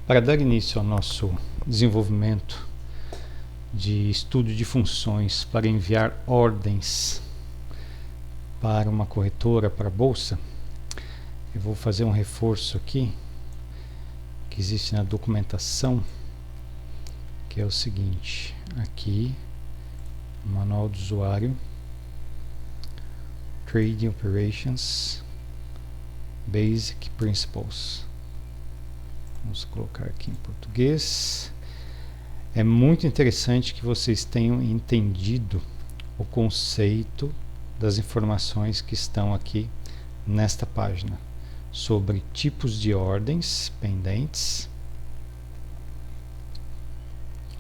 Para dar início ao nosso desenvolvimento de estudo de funções para enviar ordens para uma corretora, para a bolsa, eu vou fazer um reforço aqui que existe na documentação, que é o seguinte: aqui, manual do usuário, Trading Operations, Basic Principles. Vamos colocar aqui em português. É muito interessante que vocês tenham entendido o conceito das informações que estão aqui nesta página sobre tipos de ordens pendentes.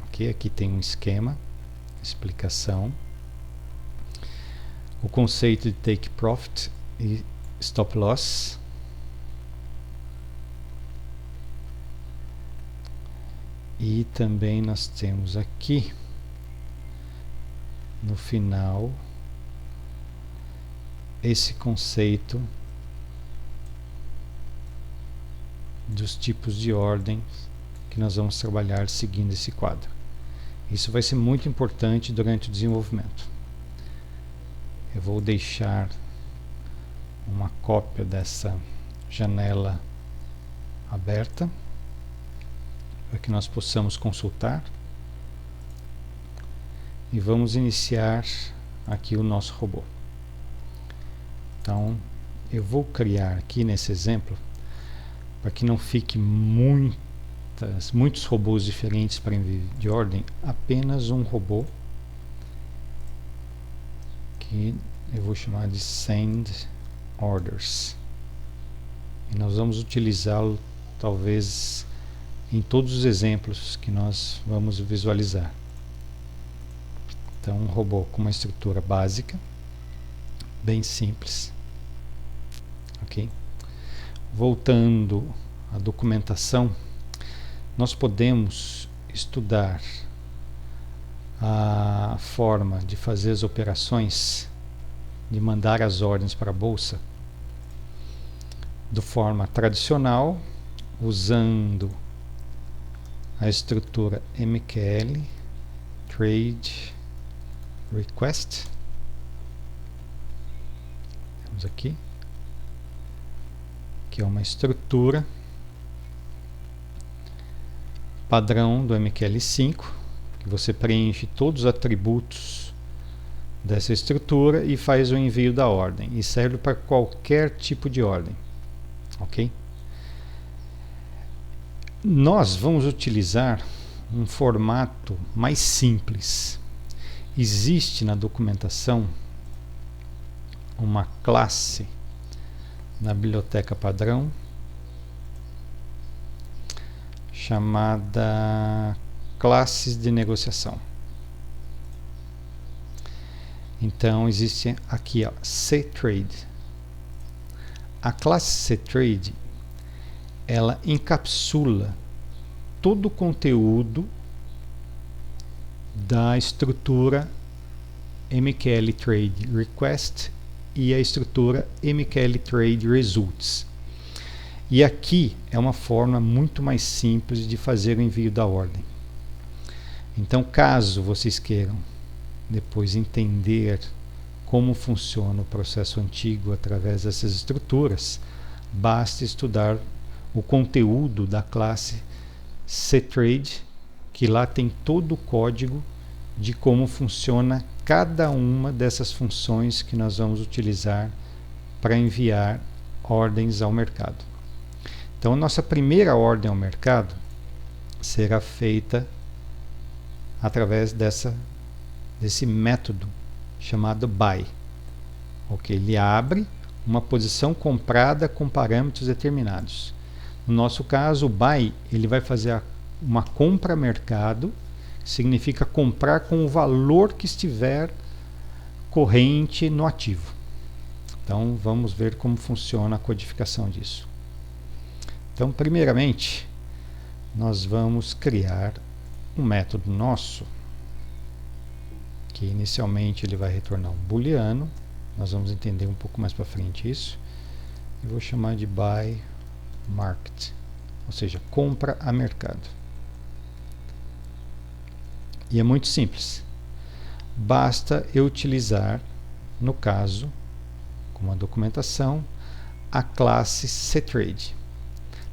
Ok, aqui tem um esquema, explicação, o conceito de take profit e stop loss. E também nós temos aqui no final esse conceito dos tipos de ordem que nós vamos trabalhar seguindo esse quadro. Isso vai ser muito importante durante o desenvolvimento. Eu vou deixar uma cópia dessa janela aberta para que nós possamos consultar, e vamos iniciar aqui o nosso robô. Então eu vou criar aqui nesse exemplo, para que não fique muitos robôs diferentes para envio de ordem, apenas um robô que eu vou chamar de Send Orders, e nós vamos utilizá-lo talvez em todos os exemplos que nós vamos visualizar. Então, um robô com uma estrutura básica, bem simples. Ok? Voltando à documentação, nós podemos estudar a forma de fazer as operações, de mandar as ordens para a bolsa, de forma tradicional, usando a estrutura MQL, Trade Request. Temos aqui, que é uma estrutura padrão do MQL5, que você preenche todos os atributos dessa estrutura e faz o envio da ordem, e serve para qualquer tipo de ordem. Ok? Nós vamos utilizar um formato mais simples. Existe na documentação uma classe na biblioteca padrão chamada classes de negociação. Então existe aqui, ó, CTrade. A classe CTrade, ela encapsula todo o conteúdo da estrutura MQL Trade Request e a estrutura MQL Trade Results. E aqui é uma forma muito mais simples de fazer o envio da ordem. Então, caso vocês queiram depois entender como funciona o processo antigo através dessas estruturas, basta estudar o conteúdo da classe CTrade, que lá tem todo o código de como funciona cada uma dessas funções que nós vamos utilizar para enviar ordens ao mercado. Então, nossa primeira ordem ao mercado será feita através desse método chamado buy. Ok? Ele abre uma posição comprada com parâmetros determinados. No nosso caso, o buy, ele vai fazer uma compra a mercado, significa comprar com o valor que estiver corrente no ativo. Então, vamos ver como funciona a codificação disso. Então, primeiramente, nós vamos criar um método nosso, que inicialmente ele vai retornar um booleano. Nós vamos entender um pouco mais para frente isso. Eu vou chamar de buy market. ou seja, compra a mercado. E é muito simples. Basta eu utilizar, no caso, como a documentação, a classe cTrade.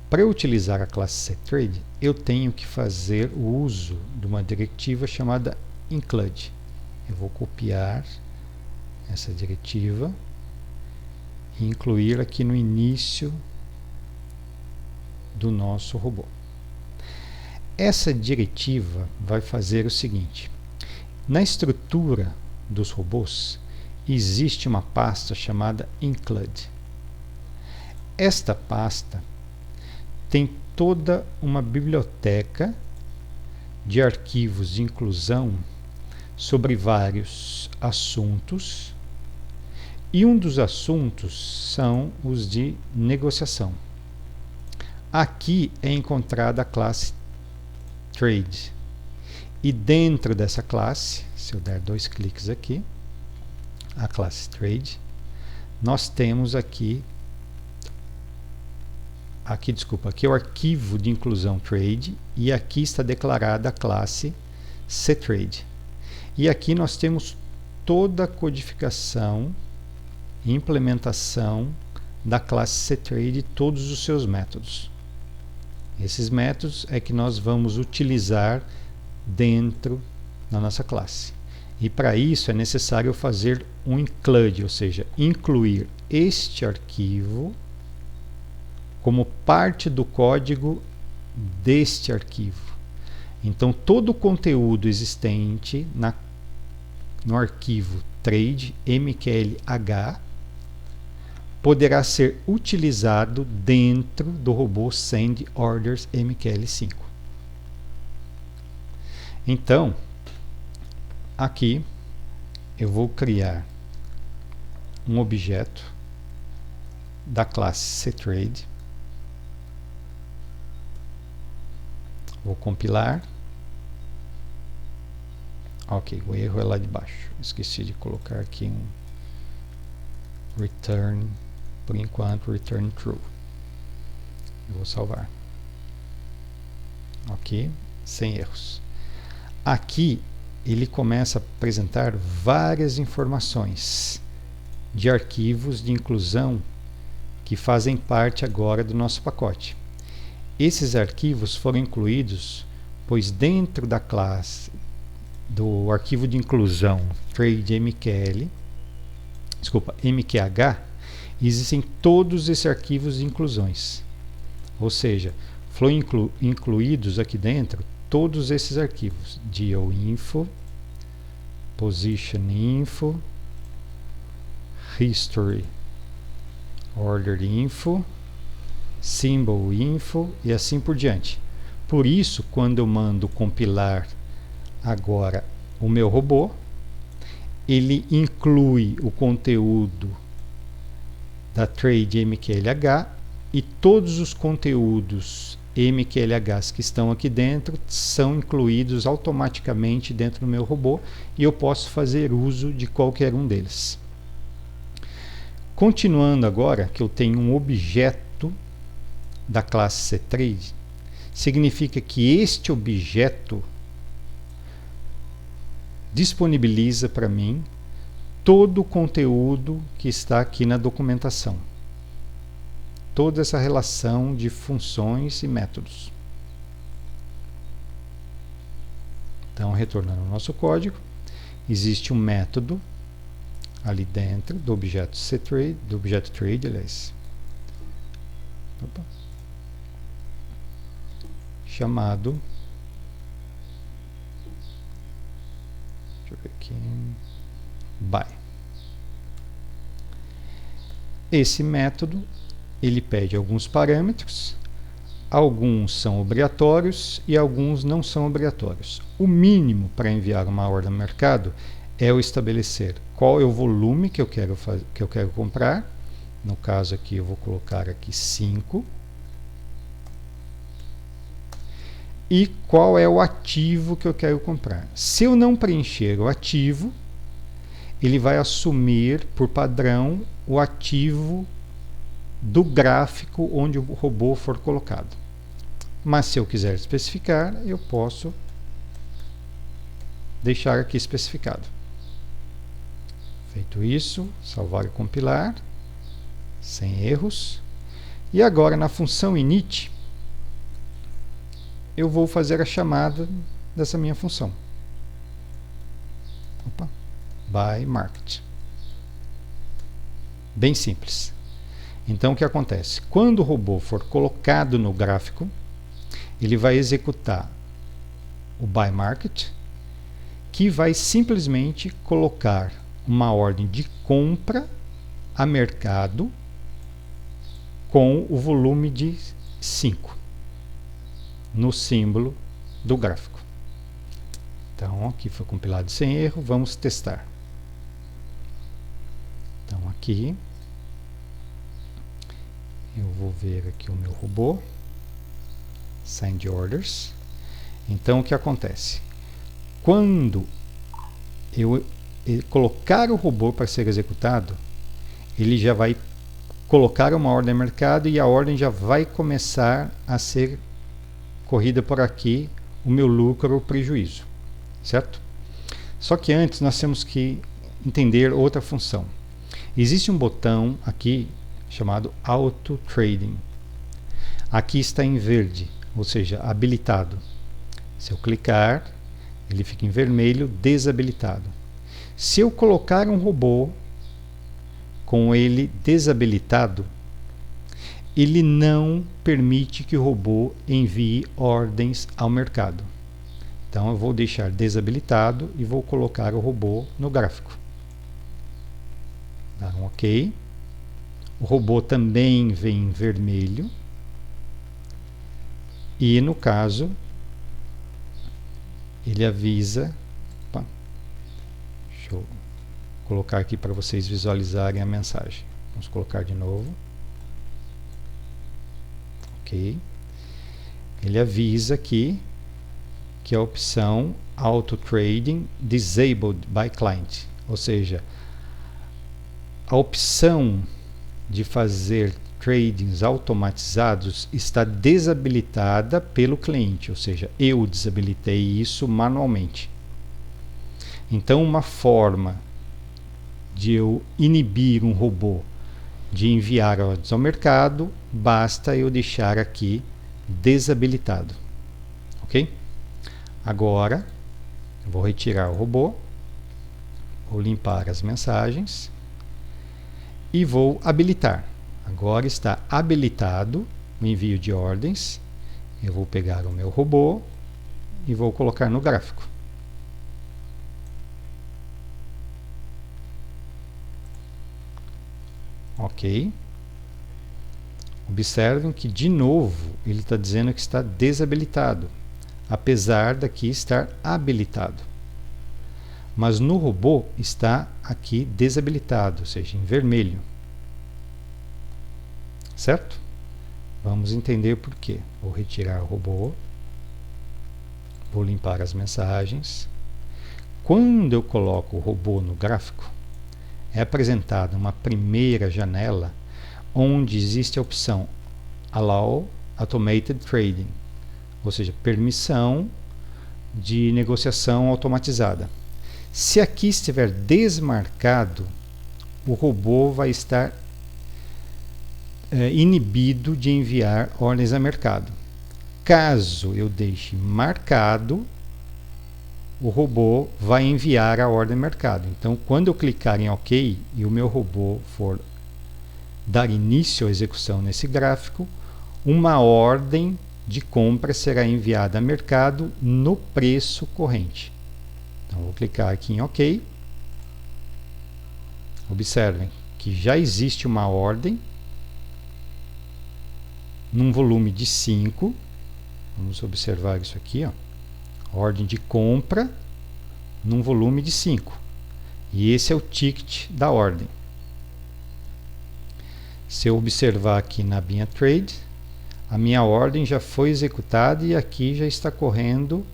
Para eu utilizar a classe cTrade, eu tenho que fazer o uso de uma diretiva chamada include. Eu vou copiar essa diretiva e incluir aqui no início do nosso robô. Essa diretiva vai fazer o seguinte: na estrutura dos robôs existe uma pasta chamada include. Esta pasta tem toda uma biblioteca de arquivos de inclusão sobre vários assuntos, e um dos assuntos são os de negociação. Aqui é encontrada a classe Trade, e dentro dessa classe, se eu der 2 cliques aqui, a classe Trade, nós temos aqui é o arquivo de inclusão Trade, e aqui está declarada a classe cTrade. E aqui nós temos toda a codificação e implementação da classe cTrade e todos os seus métodos. Esses métodos é que nós vamos utilizar dentro da nossa classe. E para isso é necessário fazer um include, ou seja, incluir este arquivo como parte do código deste arquivo. Então, todo o conteúdo existente no arquivo trade mqlh poderá ser utilizado dentro do robô send orders mql5. Então, aqui eu vou criar um objeto da classe cTrade. Vou compilar. Ok, o erro é lá de baixo. Esqueci de colocar aqui um return, por enquanto, return true. Eu vou salvar. Ok, sem erros. Aqui ele começa a apresentar várias informações de arquivos de inclusão que fazem parte agora do nosso pacote. Esses arquivos foram incluídos, pois dentro da classe do arquivo de inclusão Trade MQL, MQH, existem todos esses arquivos de inclusões. Ou seja, foram incluídos aqui dentro todos esses arquivos: DOInfo, PositionInfo, History, OrderInfo, SymbolInfo e assim por diante. Por isso, quando eu mando compilar agora o meu robô, ele inclui o conteúdo da Trade MQLH, e todos os conteúdos MQLHs que estão aqui dentro são incluídos automaticamente dentro do meu robô, e eu posso fazer uso de qualquer um deles. Continuando agora, que eu tenho um objeto da classe cTrade, significa que este objeto disponibiliza para mim todo o conteúdo que está aqui na documentação. Toda essa relação de funções e métodos. Então, retornando ao nosso código, existe um método ali dentro do objeto cTrade, do objeto trade, aliás. Opa. Chamado, deixa eu ver aqui, buy. Esse método, ele pede alguns parâmetros, alguns são obrigatórios e alguns não são obrigatórios. O mínimo para enviar uma ordem ao mercado é eu estabelecer qual é o volume que eu quero comprar. No caso aqui eu vou colocar aqui 5. E qual é o ativo que eu quero comprar. Se eu não preencher o ativo, ele vai assumir por padrão o ativo do gráfico onde o robô for colocado. mas se eu quiser especificar, eu posso deixar aqui especificado. Feito isso, salvar e compilar, sem erros. E agora na função init, eu vou fazer a chamada dessa minha função. Opa, by market. Bem simples. Então o que acontece? Quando o robô for colocado no gráfico, ele vai executar o by market, que vai simplesmente colocar uma ordem de compra a mercado com o volume de 5 no símbolo do gráfico. Então aqui foi compilado sem erro, vamos testar. Então aqui eu vou ver aqui o meu robô, Send Orders. Então o que acontece? Quando eu colocar o robô para ser executado, ele já vai colocar uma ordem no mercado e a ordem já vai começar a ser corrida por aqui, o meu lucro ou prejuízo, certo? Só que antes nós temos que entender outra função. Existe um botão aqui chamado Auto Trading. Aqui está em verde, ou seja, habilitado. Se eu clicar, ele fica em vermelho, desabilitado. Se eu colocar um robô com ele desabilitado, ele não permite que o robô envie ordens ao mercado. Então eu vou deixar desabilitado e vou colocar o robô no gráfico. Dar um OK. O robô também vem em vermelho. E no caso, ele avisa. Opa, deixa eu colocar aqui para vocês visualizarem a mensagem. Vamos colocar de novo. Ok. Ele avisa aqui que a opção Auto Trading Disabled by Client, ou seja, a opção de fazer tradings automatizados está desabilitada pelo cliente, ou seja, eu desabilitei isso manualmente. Então, uma forma de eu inibir um robô de enviar ordens ao mercado, basta eu deixar aqui desabilitado. Ok? Agora, eu vou retirar o robô, vou limpar as mensagens e vou habilitar. Agora está habilitado o envio de ordens. Eu vou pegar o meu robô e vou colocar no gráfico. Ok. Observem que de novo ele está dizendo que está desabilitado, apesar daqui estar habilitado. Mas no robô está aqui desabilitado, ou seja, em vermelho. Certo? Vamos entender por quê. Vou retirar o robô. Vou limpar as mensagens. Quando eu coloco o robô no gráfico, é apresentada uma primeira janela onde existe a opção Allow Automated Trading, ou seja, permissão de negociação automatizada. Se aqui estiver desmarcado, o robô vai estar inibido de enviar ordens a mercado. Caso eu deixe marcado, o robô vai enviar a ordem a mercado. Então, quando eu clicar em OK e o meu robô for dar início à execução nesse gráfico, uma ordem de compra será enviada a mercado no preço corrente. Então, vou clicar aqui em OK. Observem que já existe uma ordem num volume de 5. Vamos observar isso aqui, ó. Ordem de compra num volume de 5. E esse é o ticket da ordem. Se eu observar aqui na minha trade, a minha ordem já foi executada e aqui já está correndo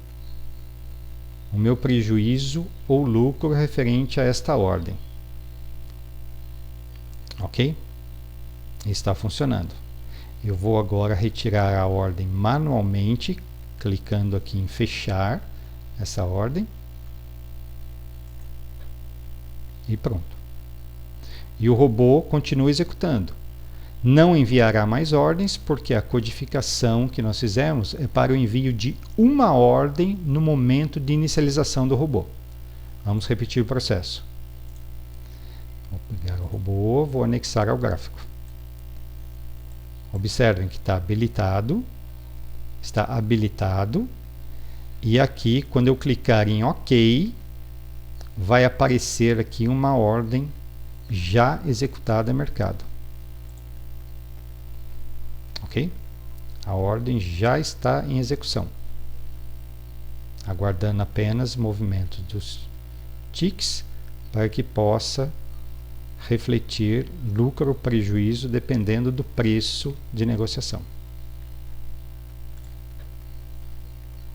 o meu prejuízo ou lucro referente a esta ordem. Ok? Está funcionando. Eu vou agora retirar a ordem manualmente, clicando aqui em fechar essa ordem. E pronto. E o robô continua executando. Não enviará mais ordens, porque a codificação que nós fizemos é para o envio de uma ordem no momento de inicialização do robô. Vamos repetir o processo. Vou pegar o robô, vou anexar ao gráfico. Observem que está habilitado, e aqui, quando eu clicar em OK, vai aparecer aqui uma ordem já executada no mercado. Ok? A ordem já está em execução, aguardando apenas movimento dos ticks para que possa refletir lucro ou prejuízo dependendo do preço de negociação.